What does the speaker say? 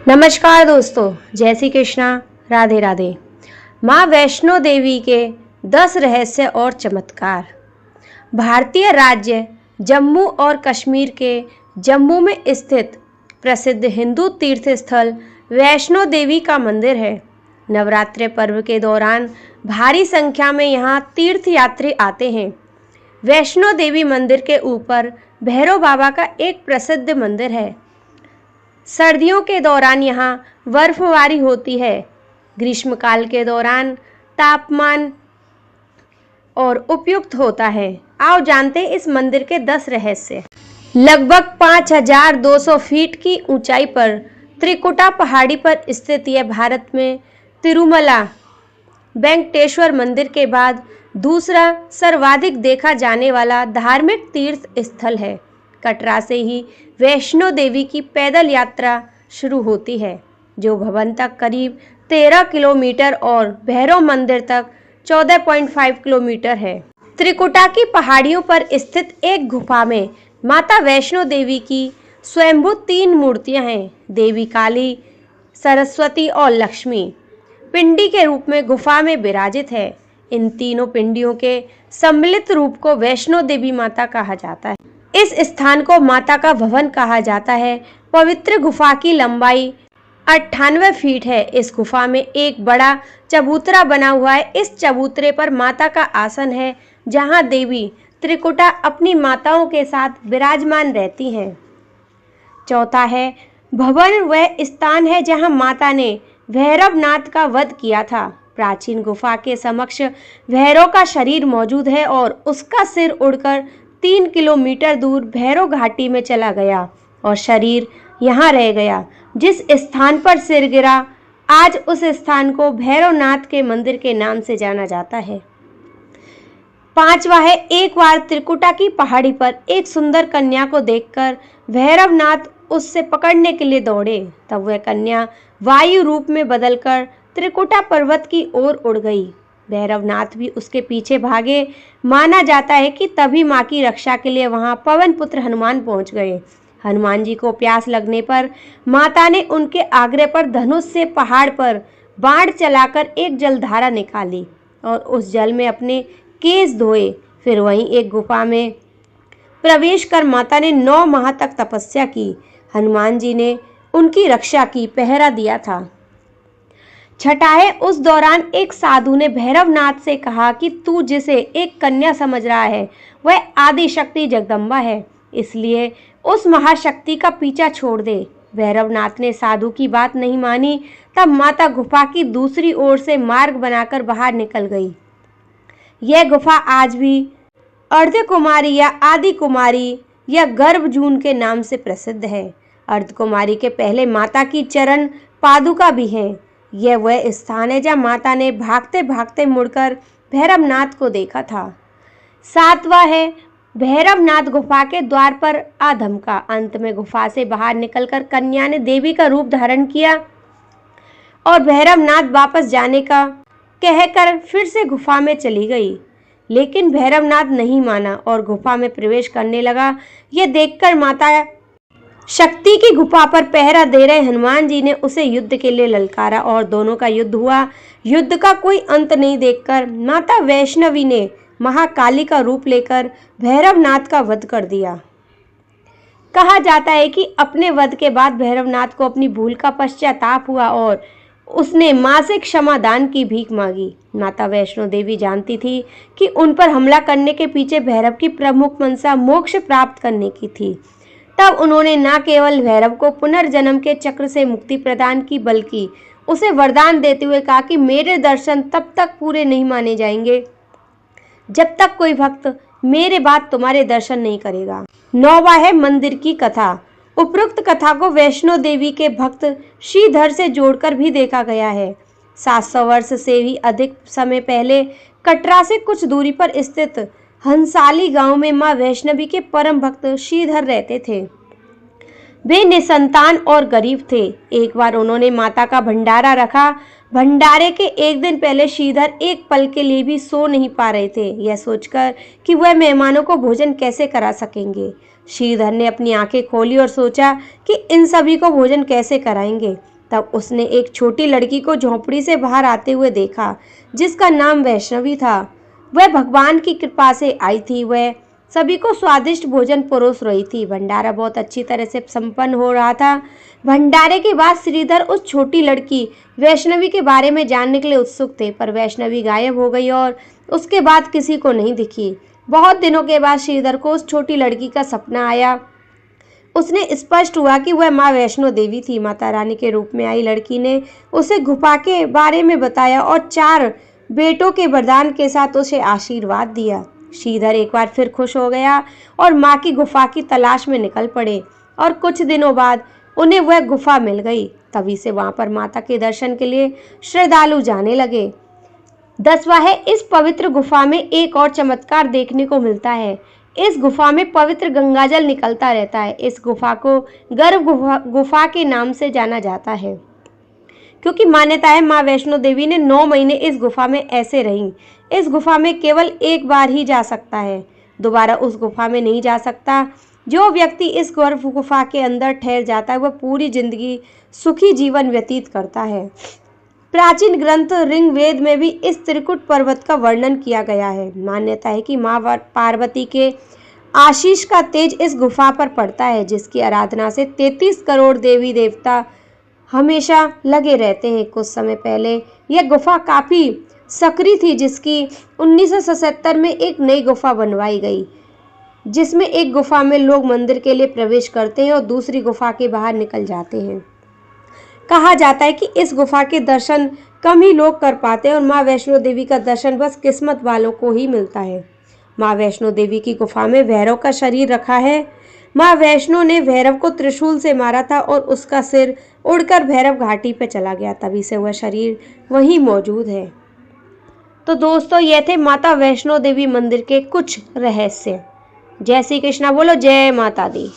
नमस्कार दोस्तों, जय श्री कृष्णा, राधे राधे। माँ वैष्णो देवी के 10 रहस्य और चमत्कार। भारतीय राज्य जम्मू और कश्मीर के जम्मू में स्थित प्रसिद्ध हिंदू तीर्थ स्थल वैष्णो देवी का मंदिर है। नवरात्रि पर्व के दौरान भारी संख्या में यहाँ तीर्थयात्री आते हैं। वैष्णो देवी मंदिर के ऊपर भैरव बाबा का एक प्रसिद्ध मंदिर है। सर्दियों के दौरान यहाँ बर्फबारी होती है। ग्रीष्मकाल के दौरान तापमान और उपयुक्त होता है। आओ जानते हैं इस मंदिर के 10 रहस्य। लगभग 5200 फीट की ऊंचाई पर त्रिकुटा पहाड़ी पर स्थित यह भारत में तिरुमला वेंकटेश्वर मंदिर के बाद दूसरा सर्वाधिक देखा जाने वाला धार्मिक तीर्थ स्थल है। कटरा से ही वैष्णो देवी की पैदल यात्रा शुरू होती है, जो भवन तक करीब 13 किलोमीटर और भैरव मंदिर तक 14.5 किलोमीटर है। त्रिकुटा की पहाड़ियों पर स्थित एक गुफा में माता वैष्णो देवी की स्वयंभू 3 मूर्तियां हैं। देवी काली, सरस्वती और लक्ष्मी पिंडी के रूप में गुफा में विराजित है। इन तीनों पिंडियों के सम्मिलित रूप को वैष्णो देवी माता कहा जाता है। इस स्थान को माता का भवन कहा जाता है। पवित्र गुफा की लंबाई 98 फीट है। इस गुफा में एक बड़ा चबूतरा बना हुआ है। इस चबूतरे पर माता का आसन है, जहां देवी त्रिकुटा अपनी माताओं के साथ विराजमान रहती हैं। चौथा है, भवन वह स्थान है जहां माता ने भैरवनाथ का वध किया था। प्राचीन गुफा के समक्ष भैरव का शरीर मौजूद है और उसका सिर उड़कर 3 किलोमीटर दूर भैरव घाटी में चला गया और शरीर यहाँ रह गया। जिस स्थान पर सिर गिरा, आज उस स्थान को भैरवनाथ के मंदिर के नाम से जाना जाता है। पांचवा है, एक बार त्रिकुटा की पहाड़ी पर एक सुंदर कन्या को देखकर भैरवनाथ उससे पकड़ने के लिए दौड़े। तब वह कन्या वायु रूप में बदलकर त्रिकुटा पर्वत की ओर उड़ गई। भैरवनाथ भी उसके पीछे भागे। माना जाता है कि तभी मां की रक्षा के लिए वहां पवन पुत्र हनुमान पहुंच गए। हनुमान जी को प्यास लगने पर माता ने उनके आग्रह पर धनुष से पहाड़ पर बाण चलाकर एक जलधारा निकाली और उस जल में अपने केस धोए। फिर वहीं एक गुफा में प्रवेश कर माता ने 9 माह तक तपस्या की। हनुमान जी ने उनकी रक्षा की, पहरा दिया था। छठा है, उस दौरान एक साधु ने भैरवनाथ से कहा कि तू जिसे एक कन्या समझ रहा है, वह आदि शक्ति जगदम्बा है, इसलिए उस महाशक्ति का पीछा छोड़ दे। भैरवनाथ ने साधु की बात नहीं मानी। तब माता गुफा की दूसरी ओर से मार्ग बनाकर बाहर निकल गई। यह गुफा आज भी अर्धकुमारी या आदि कुमारी या गर्भजून के नाम से प्रसिद्ध है। अर्धकुमारी के पहले माता की चरण पादुका भी है। यह वह स्थान है जहाँ माता ने भागते भागते मुड़कर भैरवनाथ को देखा था। 7वां है, भैरवनाथ गुफा के द्वार पर आ धमका। अंत में गुफा से बाहर निकलकर कन्या ने देवी का रूप धारण किया और भैरवनाथ वापस जाने का कहकर फिर से गुफा में चली गई। लेकिन भैरवनाथ नहीं माना और गुफा में प्रवेश करने लगा। यह देखकर माता शक्ति की गुफा पर पहरा दे रहे हनुमान जी ने उसे युद्ध के लिए ललकारा और दोनों का युद्ध हुआ। युद्ध का कोई अंत नहीं देखकर माता वैष्णवी ने महाकाली का रूप लेकर भैरवनाथ का वध कर दिया। कहा जाता है कि अपने वध के बाद भैरवनाथ को अपनी भूल का पश्चाताप हुआ और उसने मां से क्षमा दान की भीख मांगी। माता वैष्णो देवी जानती थी कि उन पर हमला करने के पीछे भैरव की प्रमुख मंशा मोक्ष प्राप्त करने की थी। तब उन्होंने न केवल भैरव को पुनर्जन्म के चक्र से मुक्ति प्रदान की, बल्कि उसे वरदान देते हुए कहा कि मेरे दर्शन तब तक पूरे नहीं माने जाएंगे जब तक कोई भक्त मेरे बाद तुम्हारे दर्शन नहीं करेगा। 9वां है, मंदिर की कथा। उपरोक्त कथा को वैष्णो देवी के भक्त श्रीधर से जोड़कर भी देखा गया है। 700 वर्ष से भी अधिक समय पहले कटरा से कुछ दूरी पर स्थित हंसाली गांव में मां वैष्णवी के परम भक्त श्रीधर रहते थे। वे निसंतान और गरीब थे। एक बार उन्होंने माता का भंडारा रखा। भंडारे के एक दिन पहले श्रीधर एक पल के लिए भी सो नहीं पा रहे थे, यह सोचकर कि वह मेहमानों को भोजन कैसे करा सकेंगे। श्रीधर ने अपनी आंखें खोली और सोचा कि इन सभी को भोजन कैसे कराएंगे। तब उसने एक छोटी लड़की को झोंपड़ी से बाहर आते हुए देखा, जिसका नाम वैष्णवी था। वह भगवान की कृपा से आई थी। वह सभी को स्वादिष्ट भोजन परोस रही थी। भंडारा बहुत अच्छी तरह से संपन्न हो रहा था। भंडारे के बाद श्रीधर उस छोटी लड़की वैष्णवी के बारे में जानने के लिए उत्सुक थे, पर वैष्णवी गायब हो गई और उसके बाद किसी को नहीं दिखी। बहुत दिनों के बाद श्रीधर को उस छोटी लड़की का सपना आया। उसने स्पष्ट हुआ कि वह माँ वैष्णो देवी थी। माता रानी के रूप में आई लड़की ने उसे गुफा के बारे में बताया और 4 बेटों के वरदान के साथ उसे आशीर्वाद दिया। श्रीधर एक बार फिर खुश हो गया और माँ की गुफा की तलाश में निकल पड़े और कुछ दिनों बाद उन्हें वह गुफा मिल गई। तभी से वहां पर माता के दर्शन के लिए श्रद्धालु जाने लगे। 10वां है, इस पवित्र गुफा में एक और चमत्कार देखने को मिलता है। इस गुफा में पवित्र गंगाजल निकलता रहता है। इस गुफा को गर्भ गुफा के नाम से जाना जाता है, क्योंकि मान्यता है माँ वैष्णो देवी ने 9 महीने इस गुफा में ऐसे रहीं। इस गुफा में केवल एक बार ही जा सकता है, दोबारा उस गुफा में नहीं जा सकता। जो व्यक्ति इस गर्भ गुफा के अंदर ठहर जाता है वह पूरी जिंदगी सुखी जीवन व्यतीत करता है। प्राचीन ग्रंथ ऋग्वेद में भी इस त्रिकुट पर्वत का वर्णन किया गया है। मान्यता है कि माँ पार्वती के आशीष का तेज इस गुफा पर पड़ता है, जिसकी आराधना से 33 करोड़ देवी देवता हमेशा लगे रहते हैं। कुछ समय पहले यह गुफा काफ़ी सक्रिय थी, जिसकी 1977 में एक नई गुफा बनवाई गई, जिसमें एक गुफा में लोग मंदिर के लिए प्रवेश करते हैं और दूसरी गुफा के बाहर निकल जाते हैं। कहा जाता है कि इस गुफा के दर्शन कम ही लोग कर पाते हैं और माँ वैष्णो देवी का दर्शन बस किस्मत वालों को ही मिलता है। माँ वैष्णो देवी की गुफा में भैरव का शरीर रखा है। माँ वैष्णो ने भैरव को त्रिशूल से मारा था और उसका सिर उड़कर भैरव घाटी पर चला गया, तभी से वह शरीर वहीं मौजूद है। तो दोस्तों, ये थे माता वैष्णो देवी मंदिर के कुछ रहस्य। जय श्री कृष्णा बोलो, जय माता दी।